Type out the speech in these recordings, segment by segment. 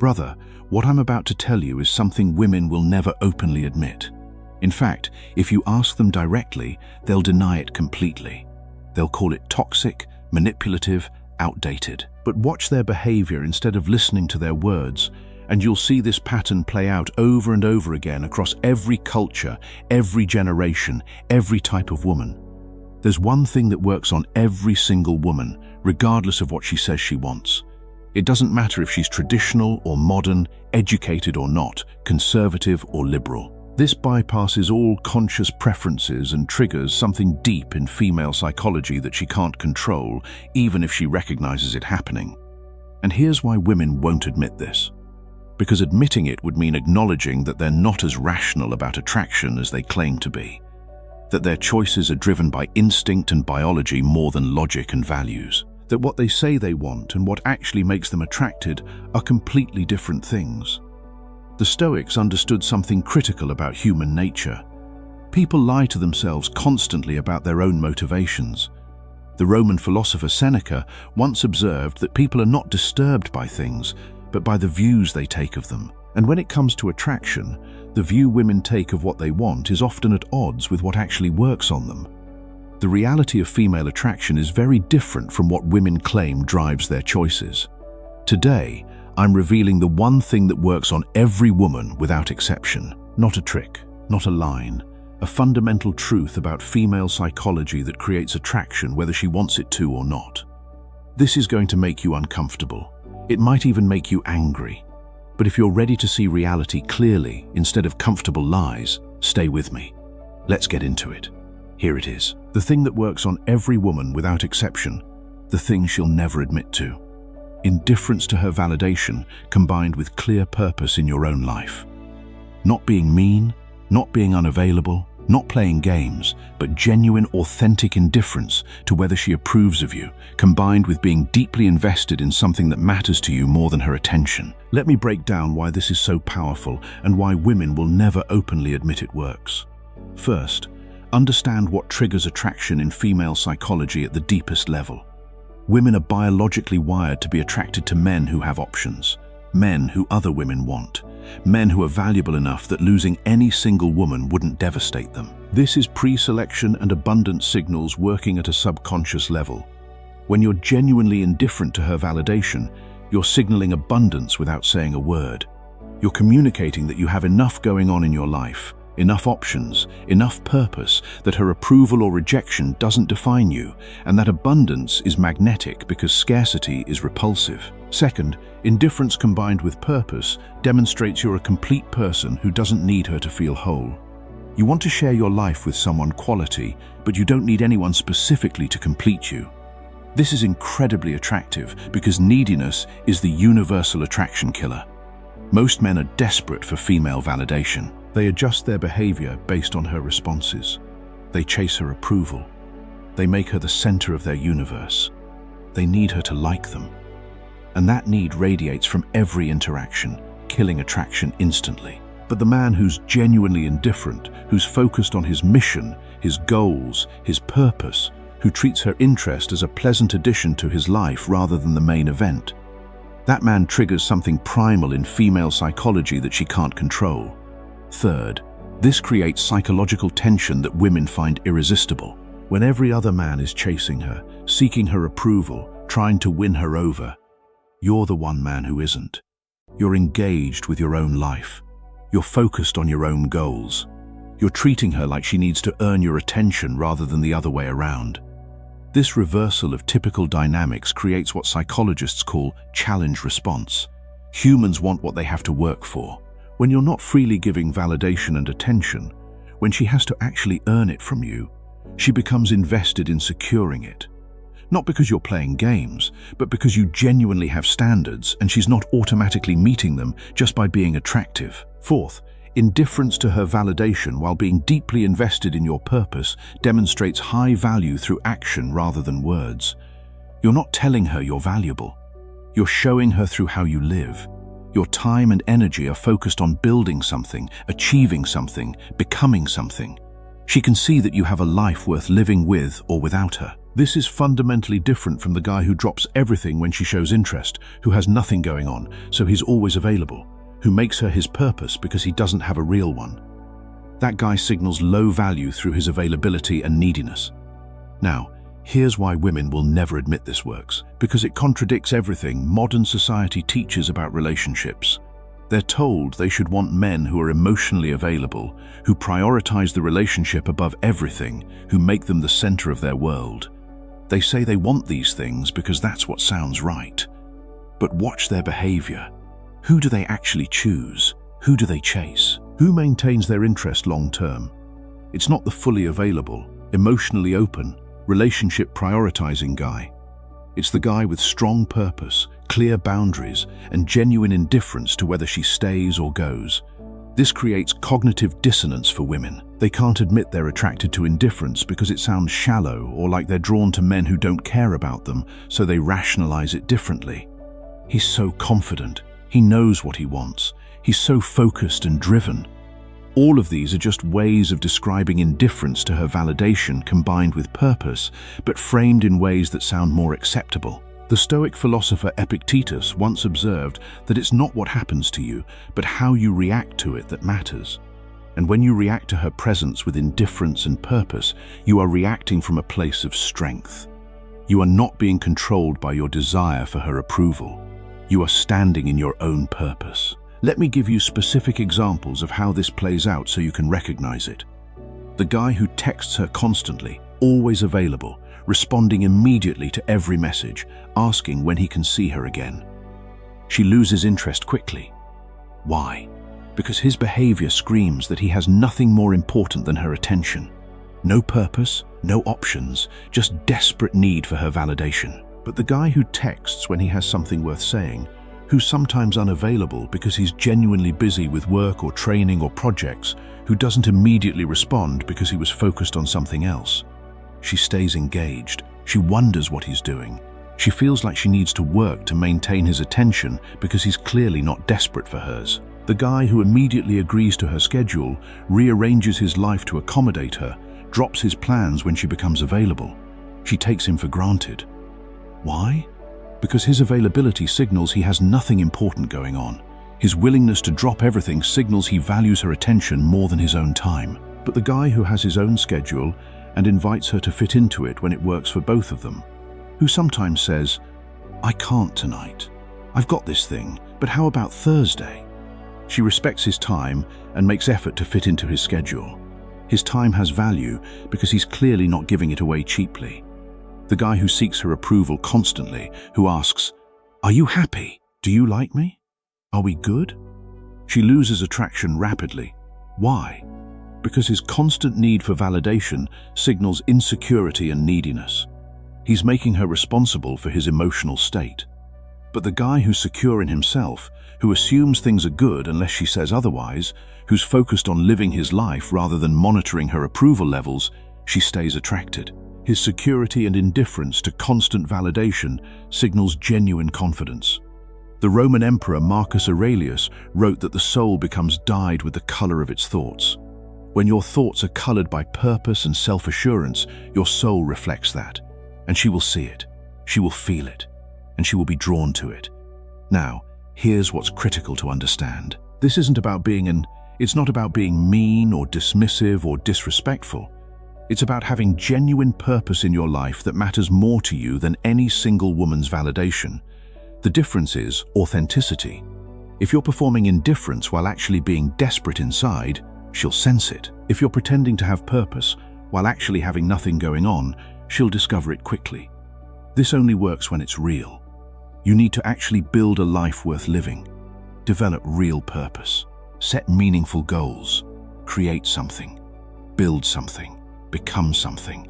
Brother, what I'm about to tell you is something women will never openly admit. In fact, if you ask them directly, they'll deny it completely. They'll call it toxic, manipulative, outdated. But watch their behavior instead of listening to their words, and you'll see this pattern play out over and over again across every culture, every generation, every type of woman. There's one thing that works on every single woman, regardless of what she says she wants. It doesn't matter if she's traditional or modern, educated or not, conservative or liberal. This bypasses all conscious preferences and triggers something deep in female psychology that she can't control, even if she recognizes it happening. And here's why women won't admit this. Because admitting it would mean acknowledging that they're not as rational about attraction as they claim to be. That their choices are driven by instinct and biology more than logic and values. That what they say they want and what actually makes them attracted are completely different things. The Stoics understood something critical about human nature. People lie to themselves constantly about their own motivations. The Roman philosopher Seneca once observed that people are not disturbed by things, but by the views they take of them. And when it comes to attraction, the view women take of what they want is often at odds with what actually works on them. The reality of female attraction is very different from what women claim drives their choices. Today, I'm revealing the one thing that works on every woman without exception. Not a trick, not a line, a fundamental truth about female psychology that creates attraction whether she wants it to or not. This is going to make you uncomfortable. It might even make you angry. But if you're ready to see reality clearly instead of comfortable lies, stay with me. Let's get into it. Here it is. The thing that works on every woman without exception, the thing she'll never admit to. Indifference to her validation combined with clear purpose in your own life. Not being mean, not being unavailable, not playing games, but genuine, authentic indifference to whether she approves of you, combined with being deeply invested in something that matters to you more than her attention. Let me break down why this is so powerful and why women will never openly admit it works. First, understand what triggers attraction in female psychology at the deepest level. Women are biologically wired to be attracted to men who have options, men who other women want, men who are valuable enough that losing any single woman wouldn't devastate them. This is pre-selection and abundance signals working at a subconscious level. When you're genuinely indifferent to her validation, you're signaling abundance without saying a word. You're communicating that you have enough going on in your life, enough options, enough purpose, that her approval or rejection doesn't define you, and that abundance is magnetic because scarcity is repulsive. Second, indifference combined with purpose demonstrates you're a complete person who doesn't need her to feel whole. You want to share your life with someone quality, but you don't need anyone specifically to complete you. This is incredibly attractive because neediness is the universal attraction killer. Most men are desperate for female validation. They adjust their behavior based on her responses. They chase her approval. They make her the center of their universe. They need her to like them. And that need radiates from every interaction, killing attraction instantly. But the man who's genuinely indifferent, who's focused on his mission, his goals, his purpose, who treats her interest as a pleasant addition to his life rather than the main event, that man triggers something primal in female psychology that she can't control. Third, this creates psychological tension that women find irresistible. When every other man is chasing her, seeking her approval, trying to win her over, you're the one man who isn't. You're engaged with your own life. You're focused on your own goals. You're treating her like she needs to earn your attention rather than the other way around. This reversal of typical dynamics creates what psychologists call challenge response. Humans want what they have to work for. When you're not freely giving validation and attention, when she has to actually earn it from you, she becomes invested in securing it. Not because you're playing games, but because you genuinely have standards and she's not automatically meeting them just by being attractive. Fourth, indifference to her validation while being deeply invested in your purpose demonstrates high value through action rather than words. You're not telling her you're valuable. You're showing her through how you live. Your time and energy are focused on building something, achieving something, becoming something. She can see that you have a life worth living with or without her. This is fundamentally different from the guy who drops everything when she shows interest, who has nothing going on, so he's always available, who makes her his purpose because he doesn't have a real one. That guy signals low value through his availability and neediness. Now, here's why women will never admit this works, because it contradicts everything modern society teaches about relationships. They're told they should want men who are emotionally available, who prioritize the relationship above everything, who make them the center of their world. They say they want these things because that's what sounds right. But watch their behavior. Who do they actually choose? Who do they chase? Who maintains their interest long term? It's not the fully available, emotionally open, relationship prioritizing guy. It's the guy with strong purpose, clear boundaries, and genuine indifference to whether she stays or goes. This creates cognitive dissonance for women. They can't admit they're attracted to indifference because it sounds shallow or like they're drawn to men who don't care about them, so they rationalize it differently. He's so confident. He knows what he wants. He's so focused and driven. All of these are just ways of describing indifference to her validation combined with purpose, but framed in ways that sound more acceptable. The Stoic philosopher Epictetus once observed that it's not what happens to you, but how you react to it that matters. And when you react to her presence with indifference and purpose, you are reacting from a place of strength. You are not being controlled by your desire for her approval. You are standing in your own purpose. Let me give you specific examples of how this plays out so you can recognize it. The guy who texts her constantly, always available, responding immediately to every message, asking when he can see her again. She loses interest quickly. Why? Because his behavior screams that he has nothing more important than her attention. No purpose, no options, just desperate need for her validation. But the guy who texts when he has something worth saying, who's sometimes unavailable because he's genuinely busy with work or training or projects, who doesn't immediately respond because he was focused on something else. She stays engaged. She wonders what he's doing. She feels like she needs to work to maintain his attention because he's clearly not desperate for hers. The guy who immediately agrees to her schedule, rearranges his life to accommodate her, drops his plans when she becomes available. She takes him for granted. Why? Because his availability signals he has nothing important going on. His willingness to drop everything signals he values her attention more than his own time. But the guy who has his own schedule and invites her to fit into it when it works for both of them, who sometimes says, "I can't tonight. I've got this thing, but how about Thursday?" She respects his time and makes effort to fit into his schedule. His time has value because he's clearly not giving it away cheaply. The guy who seeks her approval constantly, who asks, "Are you happy? Do you like me? Are we good?" She loses attraction rapidly. Why? Because his constant need for validation signals insecurity and neediness. He's making her responsible for his emotional state. But the guy who's secure in himself, who assumes things are good unless she says otherwise, who's focused on living his life rather than monitoring her approval levels, she stays attracted. His security and indifference to constant validation signals genuine confidence. The Roman Emperor Marcus Aurelius wrote that the soul becomes dyed with the color of its thoughts. When your thoughts are colored by purpose and self-assurance, your soul reflects that, and she will see it, she will feel it, and she will be drawn to it. Now, here's what's critical to understand. This isn't about it's not about being mean or dismissive or disrespectful. It's about having genuine purpose in your life that matters more to you than any single woman's validation. The difference is authenticity. If you're performing indifference while actually being desperate inside, she'll sense it. If you're pretending to have purpose while actually having nothing going on, she'll discover it quickly. This only works when it's real. You need to actually build a life worth living. Develop real purpose. Set meaningful goals. Create something. Build something. Become something.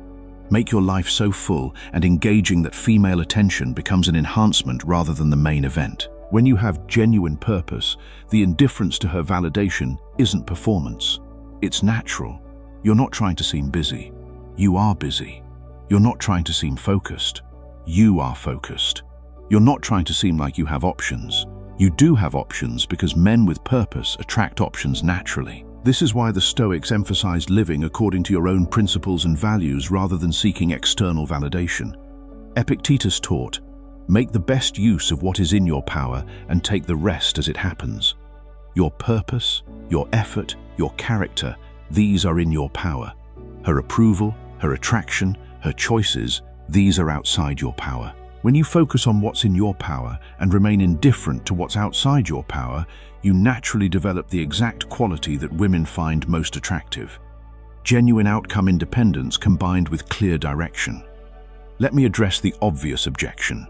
Make your life so full and engaging that female attention becomes an enhancement rather than the main event. When you have genuine purpose, the indifference to her validation isn't performance. It's natural. You're not trying to seem busy. You are busy. You're not trying to seem focused. You are focused. You're not trying to seem like you have options. You do have options because men with purpose attract options naturally. This is why the Stoics emphasized living according to your own principles and values rather than seeking external validation. Epictetus taught, "Make the best use of what is in your power and take the rest as it happens." Your purpose, your effort, your character, these are in your power. Her approval, her attraction, her choices, these are outside your power. When you focus on what's in your power and remain indifferent to what's outside your power, you naturally develop the exact quality that women find most attractive. Genuine outcome independence combined with clear direction. Let me address the obvious objection.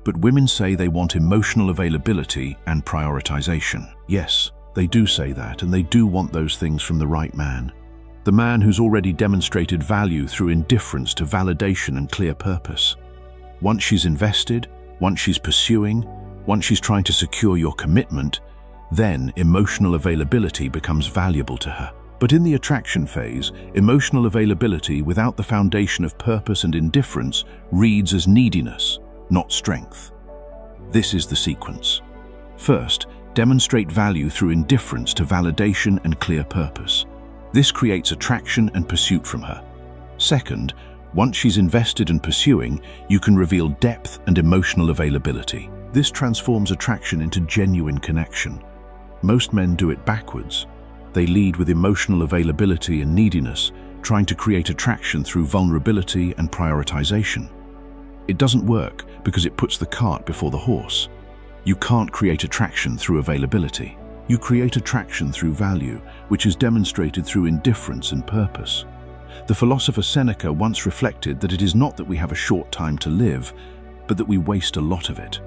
But women say they want emotional availability and prioritization. Yes, they do say that, and they do want those things from the right man. The man who's already demonstrated value through indifference to validation and clear purpose. Once she's invested, once she's pursuing, once she's trying to secure your commitment, then emotional availability becomes valuable to her. But in the attraction phase, emotional availability without the foundation of purpose and indifference reads as neediness, not strength. This is the sequence. First, demonstrate value through indifference to validation and clear purpose. This creates attraction and pursuit from her. Second, once she's invested and pursuing, you can reveal depth and emotional availability. This transforms attraction into genuine connection. Most men do it backwards. They lead with emotional availability and neediness, trying to create attraction through vulnerability and prioritization. It doesn't work because it puts the cart before the horse. You can't create attraction through availability. You create attraction through value, which is demonstrated through indifference and purpose. The philosopher Seneca once reflected that it is not that we have a short time to live, but that we waste a lot of it.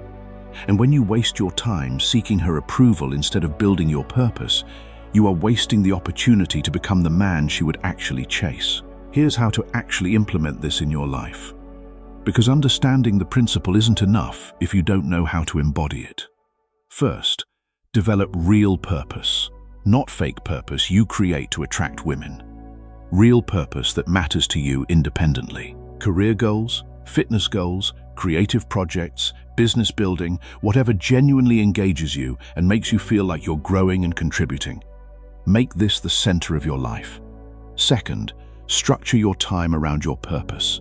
And when you waste your time seeking her approval instead of building your purpose, you are wasting the opportunity to become the man she would actually chase. Here's how to actually implement this in your life. Because understanding the principle isn't enough if you don't know how to embody it. First, develop real purpose, not fake purpose you create to attract women. Real purpose that matters to you independently. Career goals, fitness goals, creative projects, business building, whatever genuinely engages you and makes you feel like you're growing and contributing. Make this the center of your life. Second, structure your time around your purpose.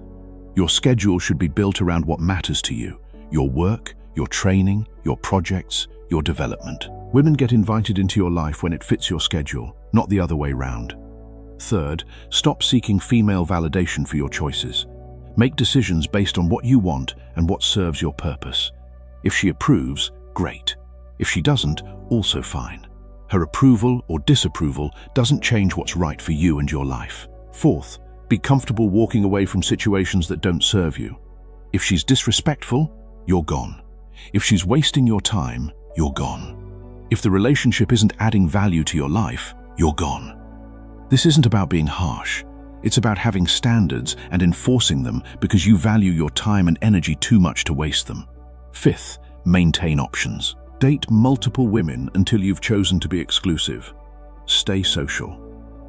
Your schedule should be built around what matters to you, your work, your training, your projects, your development. Women get invited into your life when it fits your schedule, not the other way round. Third, stop seeking female validation for your choices. Make decisions based on what you want and what serves your purpose. If she approves, great. If she doesn't, also fine. Her approval or disapproval doesn't change what's right for you and your life. Fourth, be comfortable walking away from situations that don't serve you. If she's disrespectful, you're gone. If she's wasting your time, you're gone. If the relationship isn't adding value to your life, you're gone. This isn't about being harsh. It's about having standards and enforcing them because you value your time and energy too much to waste them. Fifth, maintain options. Date multiple women until you've chosen to be exclusive. Stay social.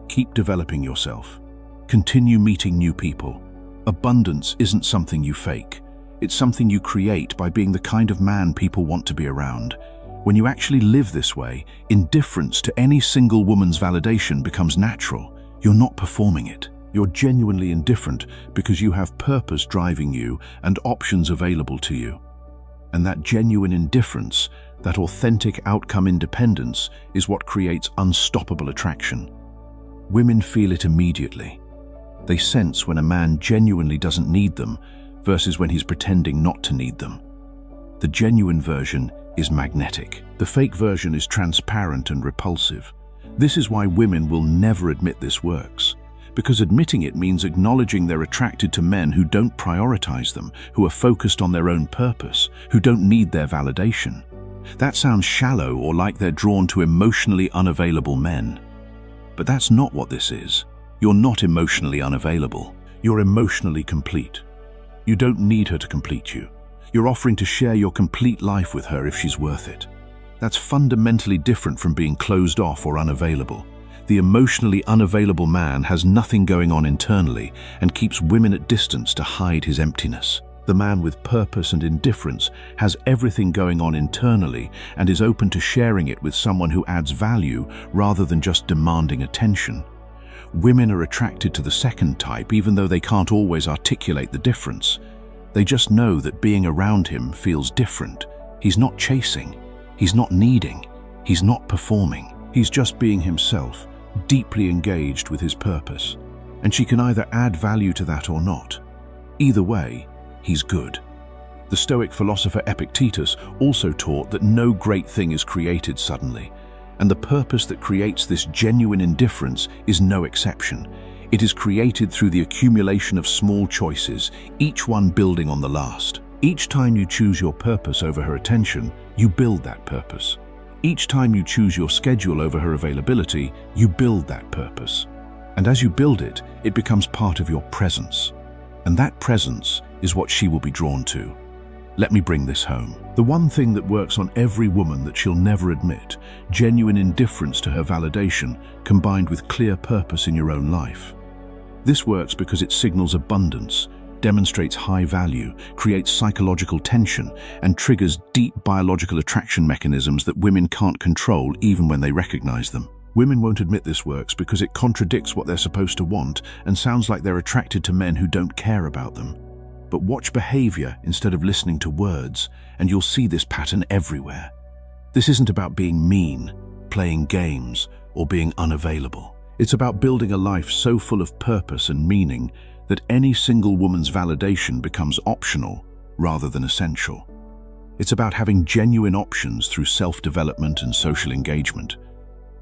Keep developing yourself. Continue meeting new people. Abundance isn't something you fake. It's something you create by being the kind of man people want to be around. When you actually live this way, indifference to any single woman's validation becomes natural. You're not performing it. You're genuinely indifferent because you have purpose driving you and options available to you. And that genuine indifference, that authentic outcome independence, is what creates unstoppable attraction. Women feel it immediately. They sense when a man genuinely doesn't need them versus when he's pretending not to need them. The genuine version is magnetic. The fake version is transparent and repulsive. This is why women will never admit this works. Because admitting it means acknowledging they're attracted to men who don't prioritize them, who are focused on their own purpose, who don't need their validation. That sounds shallow or like they're drawn to emotionally unavailable men. But that's not what this is. You're not emotionally unavailable. You're emotionally complete. You don't need her to complete you. You're offering to share your complete life with her if she's worth it. That's fundamentally different from being closed off or unavailable. The emotionally unavailable man has nothing going on internally and keeps women at distance to hide his emptiness. The man with purpose and indifference has everything going on internally and is open to sharing it with someone who adds value rather than just demanding attention. Women are attracted to the second type even though they can't always articulate the difference. They just know that being around him feels different. He's not chasing, he's not needing, he's not performing. He's just being himself, deeply engaged with his purpose. And she can either add value to that or not. Either way, he's good. The Stoic philosopher Epictetus also taught that no great thing is created suddenly, and the purpose that creates this genuine indifference is no exception. It is created through the accumulation of small choices, each one building on the last. Each time you choose your purpose over her attention, you build that purpose. Each time you choose your schedule over her availability, you build that purpose. And as you build it, it becomes part of your presence. And that presence is what she will be drawn to. Let me bring this home. The one thing that works on every woman that she'll never admit, genuine indifference to her validation combined with clear purpose in your own life. This works because it signals abundance, demonstrates high value, creates psychological tension, and triggers deep biological attraction mechanisms that women can't control even when they recognize them. Women won't admit this works because it contradicts what they're supposed to want and sounds like they're attracted to men who don't care about them. But watch behavior instead of listening to words, and you'll see this pattern everywhere. This isn't about being mean, playing games, or being unavailable. It's about building a life so full of purpose and meaning that any single woman's validation becomes optional rather than essential. It's about having genuine options through self-development and social engagement.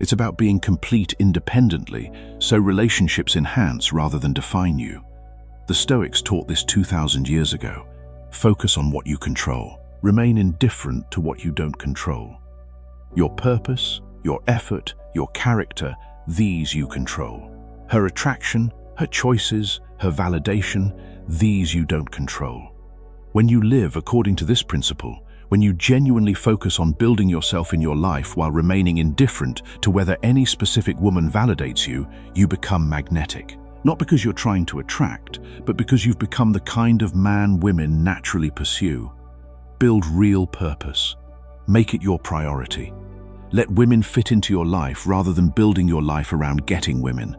It's about being complete independently, so relationships enhance rather than define you. The Stoics taught this 2,000 years ago. Focus on what you control. Remain indifferent to what you don't control. Your purpose, your effort, your character, these you control. Her attraction, her choices, her validation, these you don't control. When you live according to this principle, when you genuinely focus on building yourself in your life while remaining indifferent to whether any specific woman validates you, you become magnetic. Not because you're trying to attract, but because you've become the kind of man women naturally pursue. Build real purpose. Make it your priority. Let women fit into your life rather than building your life around getting women.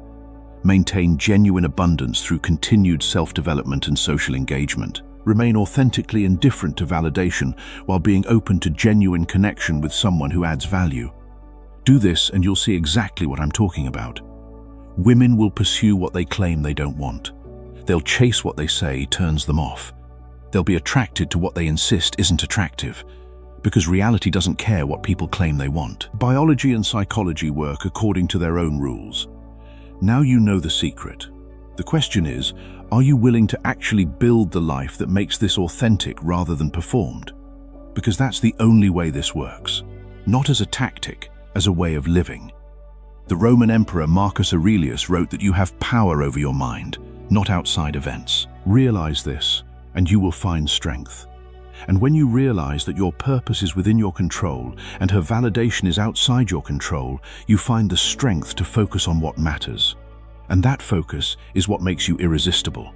Maintain genuine abundance through continued self-development and social engagement. Remain authentically indifferent to validation while being open to genuine connection with someone who adds value. Do this and you'll see exactly what I'm talking about. Women will pursue what they claim they don't want. They'll chase what they say turns them off. They'll be attracted to what they insist isn't attractive, because reality doesn't care what people claim they want. Biology and psychology work according to their own rules. Now you know the secret. The question is, are you willing to actually build the life that makes this authentic rather than performed? Because that's the only way this works. Not as a tactic, as a way of living. The Roman Emperor Marcus Aurelius wrote that you have power over your mind, not outside events. Realize this, and you will find strength. And when you realize that your purpose is within your control and her validation is outside your control, you find the strength to focus on what matters. And that focus is what makes you irresistible.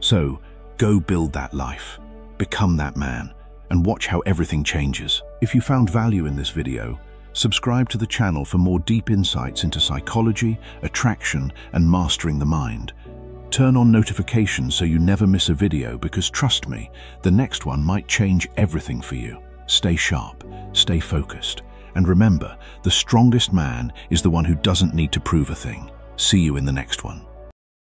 So, go build that life, become that man, and watch how everything changes. If you found value in this video, subscribe to the channel for more deep insights into psychology, attraction, and mastering the mind. Turn on notifications so you never miss a video because trust me, the next one might change everything for you. Stay sharp, stay focused, and remember, the strongest man is the one who doesn't need to prove a thing. See you in the next one.